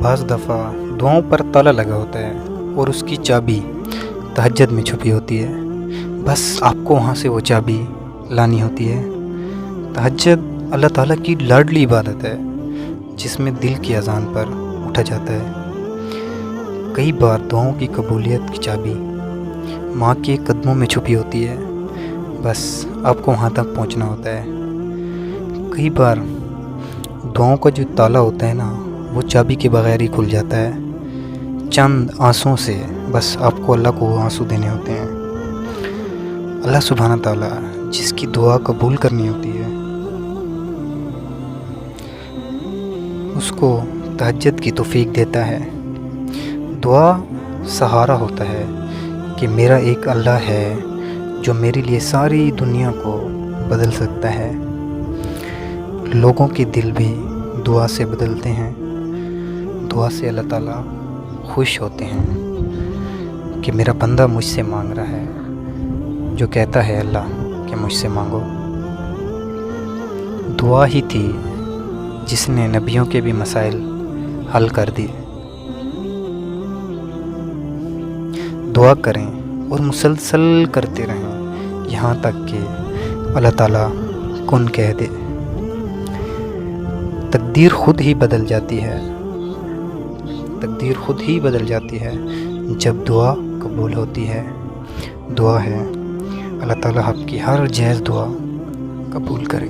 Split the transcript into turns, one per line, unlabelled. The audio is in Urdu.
بعض دفعہ دعاؤں پر تالا لگا ہوتا ہے اور اس کی چابی تہجد میں چھپی ہوتی ہے، بس آپ کو وہاں سے وہ چابی لانی ہوتی ہے۔ تہجد اللہ تعالیٰ کی لاڈلی عبادت ہے جس میں دل کی اذان پر اٹھا جاتا ہے۔ کئی بار دعاؤں کی قبولیت کی چابی ماں کے قدموں میں چھپی ہوتی ہے، بس آپ کو وہاں تک پہنچنا ہوتا ہے۔ کئی بار دعاؤں کا جو تالا ہوتا ہے نا، وہ چابی کے بغیر ہی کھل جاتا ہے، چند آنسوں سے، بس آپ کو اللہ کو وہ آنسو دینے ہوتے ہیں۔ اللہ سبحانہ تعالیٰ جس کی دعا قبول کرنی ہوتی ہے اس کو تہجد کی توفیق دیتا ہے۔ دعا سہارا ہوتا ہے کہ میرا ایک اللہ ہے جو میرے لیے ساری دنیا کو بدل سکتا ہے۔ لوگوں کے دل بھی دعا سے بدلتے ہیں، دعا سے اللہ تعالیٰ خوش ہوتے ہیں کہ میرا بندہ مجھ سے مانگ رہا ہے، جو کہتا ہے اللہ کہ مجھ سے مانگو۔ دعا ہی تھی جس نے نبیوں کے بھی مسائل حل کر دی۔ دعا کریں اور مسلسل کرتے رہیں یہاں تک کہ اللہ تعالیٰ کن کہہ دے۔ تقدیر خود ہی بدل جاتی ہے، تقدیر خود ہی بدل جاتی ہے جب دعا قبول ہوتی ہے۔ دعا ہے اللہ تعالیٰ آپ کی ہر جائز دعا قبول کرے۔